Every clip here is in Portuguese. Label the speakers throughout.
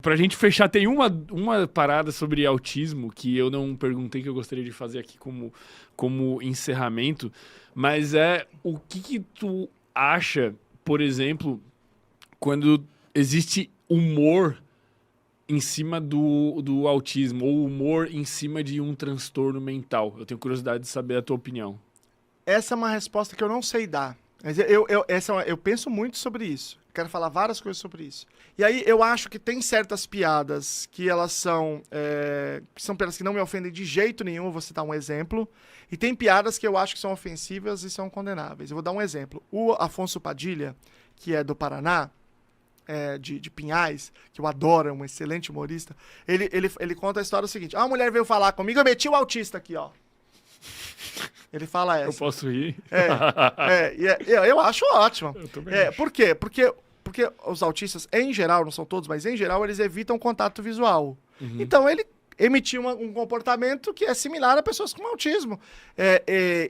Speaker 1: Pra gente fechar, tem uma parada sobre autismo que eu não perguntei, que eu gostaria de fazer aqui como encerramento, mas é o que tu acha, por exemplo, quando existe humor em cima do autismo, ou humor em cima de um transtorno mental. Eu tenho curiosidade de saber a tua opinião.
Speaker 2: Essa é uma resposta que eu não sei dar. Mas eu penso muito sobre isso. Quero falar várias coisas sobre isso. E aí eu acho que tem certas piadas que elas são piadas que não me ofendem de jeito nenhum. Eu vou citar um exemplo. E tem piadas que eu acho que são ofensivas e são condenáveis. Eu vou dar um exemplo. O Afonso Padilha, que é do Paraná, de Pinhais, que eu adoro, é um excelente humorista, ele conta a história seguinte. Ah, a mulher veio falar comigo, eu meti o autista aqui, ó. Ele fala essa.
Speaker 1: Eu posso rir?
Speaker 2: Eu acho ótimo.
Speaker 1: Eu também acho.
Speaker 2: Por quê? Porque os autistas, em geral, não são todos, mas em geral, eles evitam contato visual. Então, ele emitiu um comportamento que é similar a pessoas com autismo.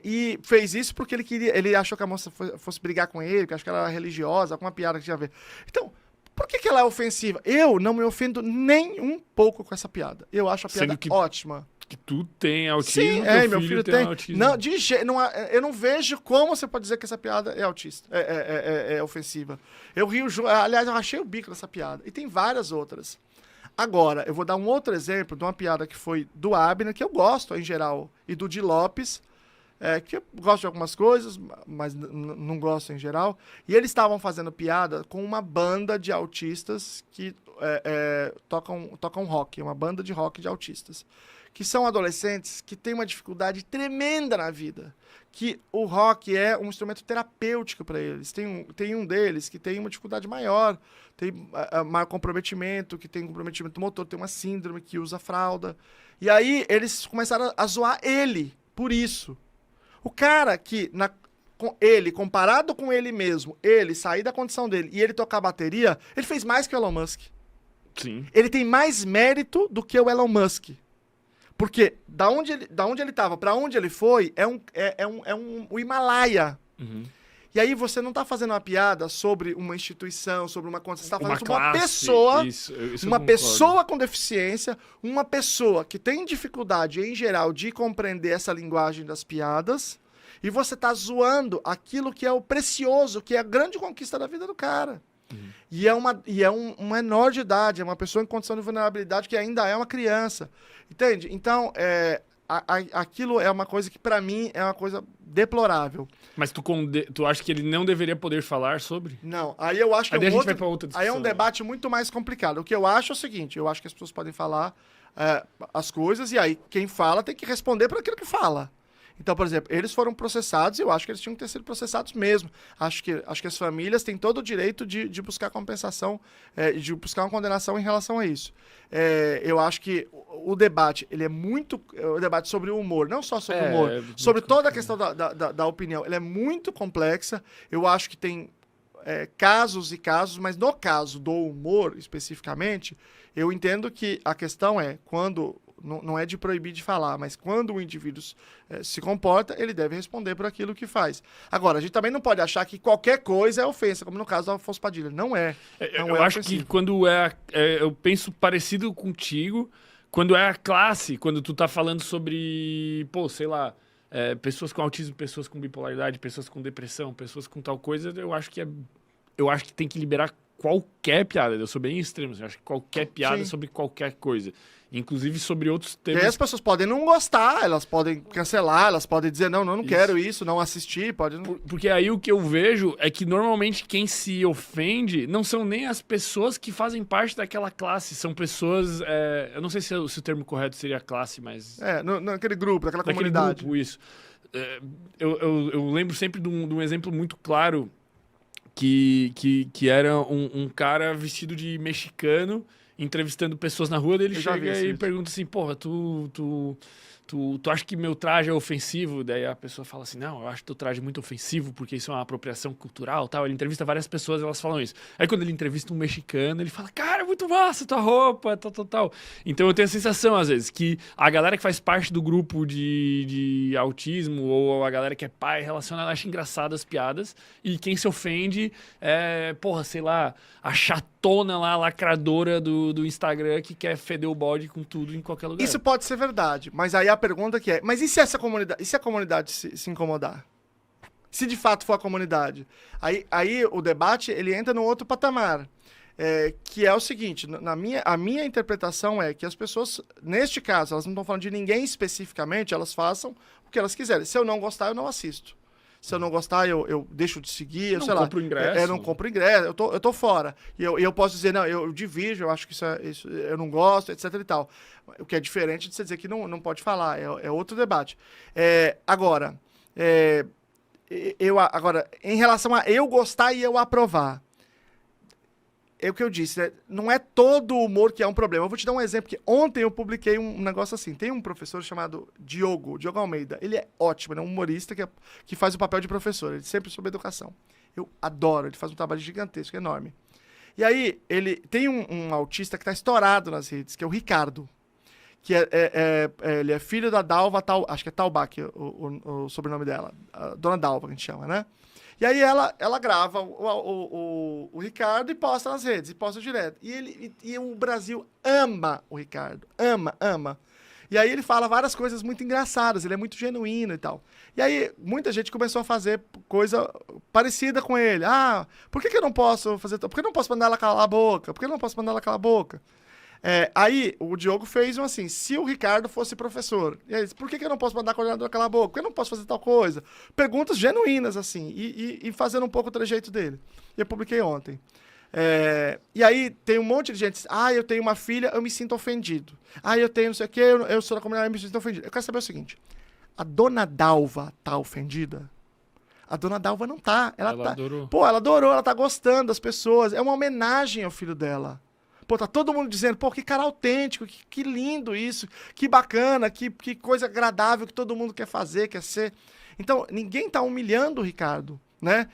Speaker 2: E fez isso porque ele achou que a moça fosse brigar com ele, que acho que ela era religiosa, alguma piada que tinha a ver. Então, por que ela é ofensiva? Eu não me ofendo nem um pouco com essa piada. Eu acho a piada ótima.
Speaker 1: Que tu tem autismo,
Speaker 2: Sim, meu filho tem.
Speaker 1: autismo.
Speaker 2: Não, eu não vejo como você pode dizer que essa piada é autista, é ofensiva. Eu rio, aliás, eu rachei o bico dessa piada. E tem várias outras. Agora, eu vou dar um outro exemplo de uma piada que foi do Abner, que eu gosto em geral, e do Di Lopes, que eu gosto de algumas coisas, mas não gosto em geral. E eles estavam fazendo piada com uma banda de autistas que tocam rock, uma banda de rock de autistas. Que são adolescentes que têm uma dificuldade tremenda na vida. Que o rock é um instrumento terapêutico para eles. Tem um deles que tem uma dificuldade maior, tem maior comprometimento, que tem comprometimento motor, tem uma síndrome, que usa fralda. E aí eles começaram a zoar ele por isso. O cara que, comparado com ele mesmo, ele sair da condição dele e ele tocar bateria, ele fez mais que o Elon Musk.
Speaker 1: Sim.
Speaker 2: Ele tem mais mérito do que o Elon Musk. Porque da onde ele estava para onde ele foi o Himalaia. E aí você não está fazendo uma piada sobre uma instituição, sobre uma condição. Você está falando sobre uma pessoa, uma pessoa com deficiência, uma pessoa que tem dificuldade, em geral, de compreender essa linguagem das piadas, e você está zoando aquilo que é o precioso, que é a grande conquista da vida do cara. E é um menor de idade, é uma pessoa em condição de vulnerabilidade que ainda é uma criança. Entende? Então, aquilo é uma coisa que, pra mim, é uma coisa deplorável.
Speaker 1: Mas tu acha que ele não deveria poder falar sobre?
Speaker 2: Não, aí eu acho que
Speaker 1: a gente vai pra outra discussão.
Speaker 2: Aí é um debate muito mais complicado. O que eu acho é o seguinte, eu acho que as pessoas podem falar as coisas, e aí quem fala tem que responder por aquilo que fala. Então, por exemplo, eles foram processados e eu acho que eles tinham que ter sido processados mesmo. Acho que as famílias têm todo o direito de buscar compensação, de buscar uma condenação em relação a isso. Eu acho que o debate, ele é muito... O debate sobre o humor, não só sobre o humor, sobre toda a questão da opinião, ele é muito complexa. Eu acho que tem casos e casos, mas no caso do humor, especificamente, eu entendo que a questão é quando... Não é de proibir de falar, mas quando o indivíduo se comporta, ele deve responder por aquilo que faz. Agora, a gente também não pode achar que qualquer coisa é ofensa, como no caso do Afonso Padilha. Não é.
Speaker 1: Eu acho que quando eu penso parecido contigo, quando é a classe, quando tu tá falando sobre, sei lá, pessoas com autismo, pessoas com bipolaridade, pessoas com depressão, pessoas com tal coisa, eu acho que tem que liberar qualquer piada. Eu sou bem extremo, eu acho que qualquer piada sobre qualquer coisa. Inclusive sobre outros temas.
Speaker 2: E aí as pessoas podem não gostar, elas podem cancelar, elas podem dizer, não quero isso, não assistir, pode não...
Speaker 1: Porque aí o que eu vejo é que normalmente quem se ofende não são nem as pessoas que fazem parte daquela classe, são pessoas... eu não sei se o termo correto seria classe, mas...
Speaker 2: naquele grupo, daquela comunidade.
Speaker 1: Grupo, isso. Eu lembro sempre de um exemplo muito claro que era um cara vestido de mexicano entrevistando pessoas na rua, dele chega e pergunta assim, porra, tu acha que meu traje é ofensivo? Daí a pessoa fala assim, não, eu acho teu traje muito ofensivo, porque isso é uma apropriação cultural, tal. Ele entrevista várias pessoas, elas falam isso. Aí quando ele entrevista um mexicano, ele fala, cara, muito massa tua roupa, tal. Então eu tenho a sensação, às vezes, que a galera que faz parte do grupo de autismo, ou a galera que é pai relacionada, acha engraçadas as piadas, e quem se ofende sei lá, a chata chatona lá, lacradora do Instagram que quer feder o bode com tudo em qualquer lugar.
Speaker 2: Isso pode ser verdade, mas aí a pergunta que é, mas e se essa comunidade, e se a comunidade se incomodar? Se de fato for a comunidade? Aí o debate, ele entra num outro patamar, que é o seguinte, a minha interpretação é que as pessoas, neste caso, elas não estão falando de ninguém especificamente, elas façam o que elas quiserem. Se eu não gostar, eu não assisto. Se eu não gostar, eu deixo de seguir,
Speaker 1: não
Speaker 2: sei lá.
Speaker 1: compro ingresso.
Speaker 2: Não compro ingresso, eu tô fora. E eu posso dizer, não, eu divirjo, eu acho que isso eu não gosto, etc e tal. O que é diferente de você dizer que não pode falar, é outro debate. Agora, em relação a eu gostar e eu aprovar, é o que eu disse, né? Não é todo humor que é um problema. Eu vou te dar um exemplo, que ontem eu publiquei um negócio assim. Tem um professor chamado Diogo Almeida. Ele é ótimo, ele é um humorista que faz o papel de professor. Ele sempre sobre educação. Eu adoro, ele faz um trabalho gigantesco, enorme. E aí, ele tem um autista que está estourado nas redes, que é o Ricardo. Que ele é filho da Dalva, acho que é Taubach o sobrenome dela. A dona Dalva, que a gente chama, né? E aí ela grava o Ricardo e posta nas redes, e posta direto. E o Brasil ama o Ricardo, ama. E aí ele fala várias coisas muito engraçadas, ele é muito genuíno e tal. E aí muita gente começou a fazer coisa parecida com ele. Ah, por que eu não posso fazer... Por que eu não posso mandar ela calar a boca? Por que eu não posso mandar ela calar a boca? Aí o Diogo fez um assim, se o Ricardo fosse professor, e aí, por que eu não posso mandar a coordenadora calar a boca? Por que eu não posso fazer tal coisa? Perguntas genuínas, assim, e fazendo um pouco o trejeito dele. E eu publiquei ontem. E aí tem um monte de gente, eu tenho uma filha, eu me sinto ofendido. Eu tenho não sei o quê, eu sou da comunidade, eu me sinto ofendido. Eu quero saber o seguinte, a dona Dalva tá ofendida? A dona Dalva não tá. Ela tá,
Speaker 1: adorou.
Speaker 2: Pô, ela adorou, ela tá gostando das pessoas. É uma homenagem ao filho dela. Pô, tá todo mundo dizendo, pô, que cara autêntico, que lindo isso, que bacana, que coisa agradável que todo mundo quer fazer, quer ser. Então, ninguém tá humilhando o Ricardo, né?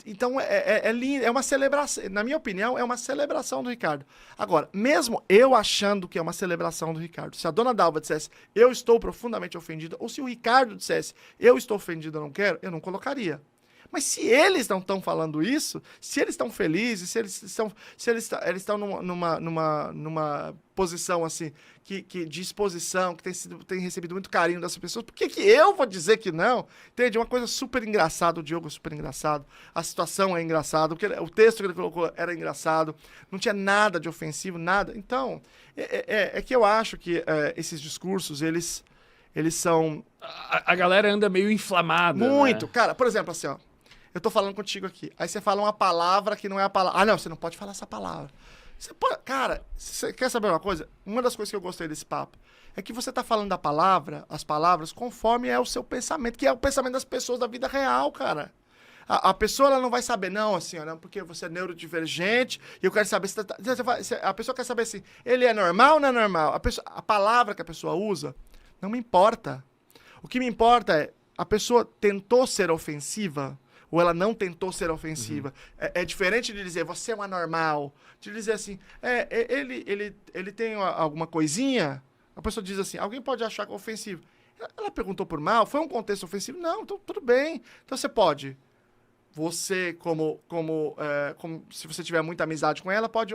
Speaker 2: Então, é lindo, é uma celebração, na minha opinião, é uma celebração do Ricardo. Agora, mesmo eu achando que é uma celebração do Ricardo, se a dona Dalva dissesse, eu estou profundamente ofendida, ou se o Ricardo dissesse, eu estou ofendido, eu não quero, eu não colocaria. Mas se eles não estão falando isso, se eles estão felizes, se eles estão numa posição assim, de exposição, que tem recebido muito carinho dessas pessoas, por que eu vou dizer que não? Entende? Uma coisa super engraçada, o Diogo é super engraçado, a situação é engraçada, o texto que ele colocou era engraçado, não tinha nada de ofensivo, nada. Então, é que eu acho que esses discursos, eles são...
Speaker 1: A galera anda meio inflamada.
Speaker 2: Muito.
Speaker 1: Né?
Speaker 2: Cara, por exemplo, assim, ó. Eu tô falando contigo aqui. Aí você fala uma palavra que não é a palavra. Não, você não pode falar essa palavra. Cara, você quer saber uma coisa? Uma das coisas que eu gostei desse papo é que você tá falando as palavras, conforme é o seu pensamento, que é o pensamento das pessoas da vida real, cara. A pessoa, ela não vai saber, não, assim, ó, não, porque você é neurodivergente, e eu quero saber se a pessoa quer saber assim, ele é normal ou não é normal? A palavra que a pessoa usa não me importa. O que me importa é, a pessoa tentou ser ofensiva, ou ela não tentou ser ofensiva. Uhum. É diferente de dizer, você é um anormal. De dizer assim, ele tem alguma coisinha, a pessoa diz assim, alguém pode achar ofensivo. Ela perguntou por mal, foi um contexto ofensivo? Não, então tudo bem. Então você pode. Você, como se você tiver muita amizade com ela, pode,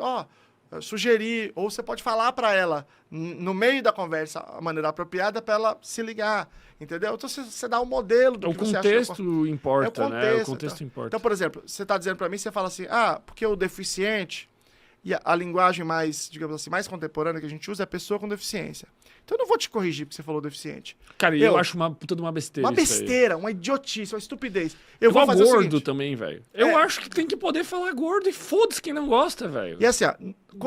Speaker 2: sugerir, ou você pode falar para ela, no meio da conversa, a maneira apropriada para ela se ligar, entendeu? Então, você dá um modelo do que você acha.
Speaker 1: O contexto importa, né? O contexto importa.
Speaker 2: Então, por exemplo, você está dizendo para mim, você fala assim, porque o deficiente, e a linguagem mais, digamos assim, mais contemporânea que a gente usa é pessoa com deficiência. Então eu não vou te corrigir porque você falou deficiente.
Speaker 1: Cara, eu acho uma puta de uma besteira.
Speaker 2: Uma besteira, uma idiotice, uma estupidez.
Speaker 1: Eu vou fazer gordo o seguinte, também, velho. Eu acho que tem que poder falar gordo e foda-se quem não gosta, velho.
Speaker 2: E assim,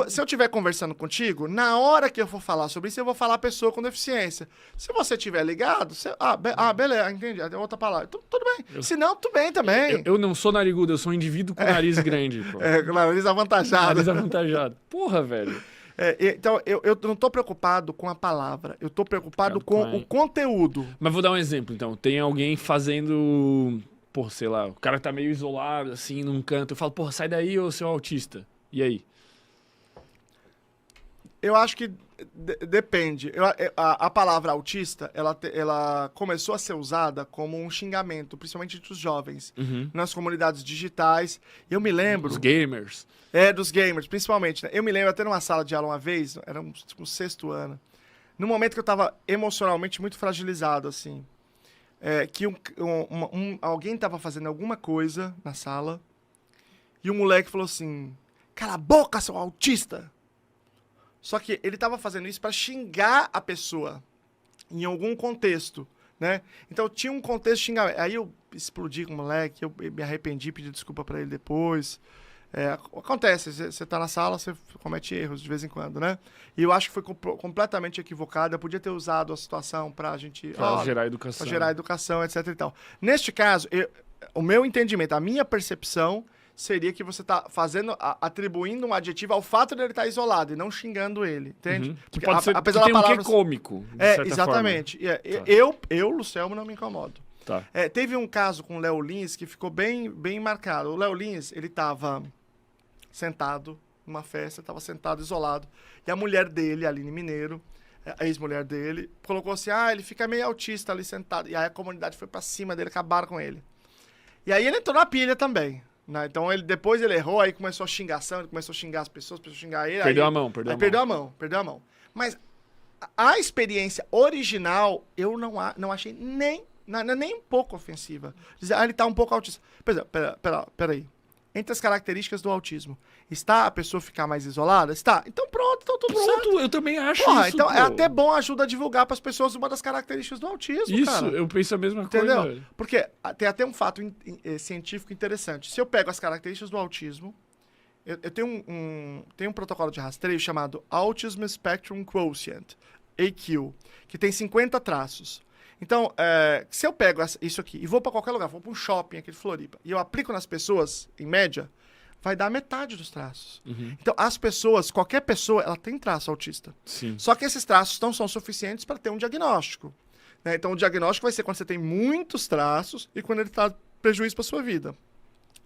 Speaker 2: se eu estiver conversando contigo, na hora que eu for falar sobre isso, eu vou falar pessoa com deficiência. Se você estiver ligado, beleza, entendi, é outra palavra. Tudo bem. Se não, tudo bem também.
Speaker 1: Eu não sou narigudo, eu sou um indivíduo com nariz grande, pô.
Speaker 2: Nariz avantajado.
Speaker 1: Nariz avantajado. Porra, velho.
Speaker 2: Então, eu não tô preocupado com a palavra, eu tô preocupado com o conteúdo.
Speaker 1: Mas vou dar um exemplo, então. Tem alguém fazendo, porra, sei lá, o cara tá meio isolado, assim, num canto. Eu falo, porra, sai daí, ô seu autista. E aí?
Speaker 2: Eu acho que Depende. A palavra autista, ela começou a ser usada como um xingamento, principalmente entre os jovens, nas comunidades digitais. Eu me lembro...
Speaker 1: Os gamers.
Speaker 2: Dos gamers, principalmente. Né? Eu me lembro até numa sala de aula uma vez, era um 6º ano, no momento que eu tava emocionalmente muito fragilizado, assim, que alguém tava fazendo alguma coisa na sala e o moleque falou assim, cala a boca, seu autista! Só que ele tava fazendo isso para xingar a pessoa em algum contexto, né? Então tinha um contexto de xingamento. Aí eu explodi com o moleque, eu me arrependi, pedi desculpa para ele depois. Acontece, você tá na sala, você comete erros de vez em quando, né? E eu acho que foi completamente equivocado. Eu podia ter usado a situação pra gente...
Speaker 1: Pra gerar educação.
Speaker 2: Pra gerar educação, etc e tal. Neste caso, o meu entendimento, a minha percepção seria que você tá atribuindo um adjetivo ao fato de ele estar isolado e não xingando ele, entende?
Speaker 1: Que pode ser,
Speaker 2: apesar
Speaker 1: que tem
Speaker 2: da palavra,
Speaker 1: um quê cômico, de certa
Speaker 2: exatamente.
Speaker 1: Forma.
Speaker 2: Eu, Lucelmo, não me incomodo.
Speaker 1: Tá.
Speaker 2: Teve um caso com o Léo Lins que ficou bem marcado. O Léo Lins, ele tava sentado numa festa, estava sentado, isolado, e a mulher dele, a Aline Mineiro, a ex-mulher dele, colocou assim, ele fica meio autista ali sentado, e aí a comunidade foi pra cima dele, acabaram com ele. E aí ele entrou na pilha também, né? Então depois ele errou, aí começou a xingação, ele começou a xingar as pessoas, começou a xingar ele.
Speaker 1: Perdeu a
Speaker 2: mão. Mas a experiência original, eu não achei nem um pouco ofensiva. Dizer, ele tá um pouco autista. Peraí. Entre as características do autismo, está a pessoa ficar mais isolada? Está. Então pronto, então tudo certo.
Speaker 1: Eu também acho
Speaker 2: isso.
Speaker 1: Então
Speaker 2: é até bom ajuda a divulgar para as pessoas uma das características do autismo, cara.
Speaker 1: Eu penso a mesma
Speaker 2: coisa.
Speaker 1: Entendeu?
Speaker 2: Porque tem até um fato científico interessante. Se eu pego as características do autismo, eu tenho um protocolo de rastreio chamado Autism Spectrum Quotient, AQ, que tem 50 traços. Então, se eu pego isso aqui e vou para qualquer lugar, vou para um shopping aqui de Floripa, e eu aplico nas pessoas, em média, vai dar metade dos traços. Então, qualquer pessoa, ela tem traço autista.
Speaker 1: Sim.
Speaker 2: Só que esses traços não são suficientes para ter um diagnóstico. Né? Então, o diagnóstico vai ser quando você tem muitos traços e quando ele traz prejuízo para sua vida.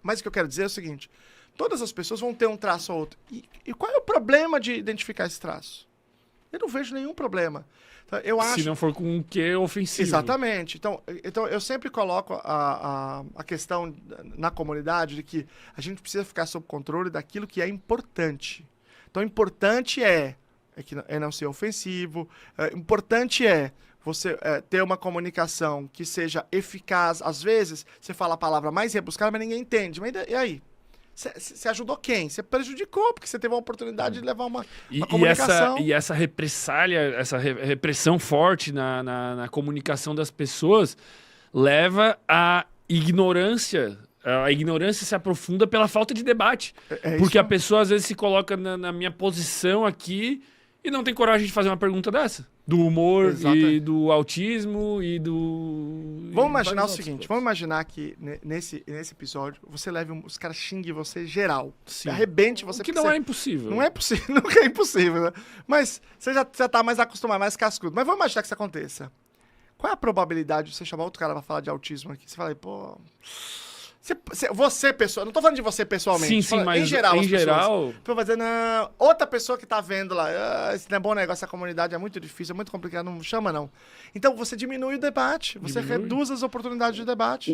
Speaker 2: Mas o que eu quero dizer é o seguinte, todas as pessoas vão ter um traço ou outro. E qual é o problema de identificar esse traço? Eu não vejo nenhum problema. Eu acho...
Speaker 1: Se não for com um quê ofensivo.
Speaker 2: Exatamente. Então eu sempre coloco a questão na comunidade de que a gente precisa ficar sob controle daquilo que é importante. Então, importante é não ser ofensivo, importante é você ter uma comunicação que seja eficaz. Às vezes, você fala a palavra mais rebuscada, mas ninguém entende. Mas e aí? Você ajudou quem? Você prejudicou, porque você teve a oportunidade de levar uma comunicação.
Speaker 1: E essa repressália, essa repressão forte na comunicação das pessoas leva à ignorância. A ignorância se aprofunda pela falta de debate. Porque a pessoa, às vezes, se coloca na minha posição aqui e não tem coragem de fazer uma pergunta dessa. Do humor e do autismo e do...
Speaker 2: Vamos imaginar o seguinte, vamos imaginar que nesse episódio você leve os caras xinguem você geral.
Speaker 1: Sim.
Speaker 2: Arrebente você.
Speaker 1: O que não é impossível.
Speaker 2: Não é possível, nunca é impossível, né? Mas você já tá mais acostumado, mais cascudo. Mas vamos imaginar que isso aconteça. Qual é a probabilidade de você chamar outro cara pra falar de autismo aqui? Você fala aí, pô... Você, pessoa, não tô falando de você pessoalmente.
Speaker 1: Sim, mas
Speaker 2: em geral.
Speaker 1: Tô
Speaker 2: fazendo outra pessoa que tá vendo lá. Esse não é bom negócio, essa comunidade é muito difícil, é muito complicado, não chama não. Então você diminui o debate, você reduz as oportunidades de debate.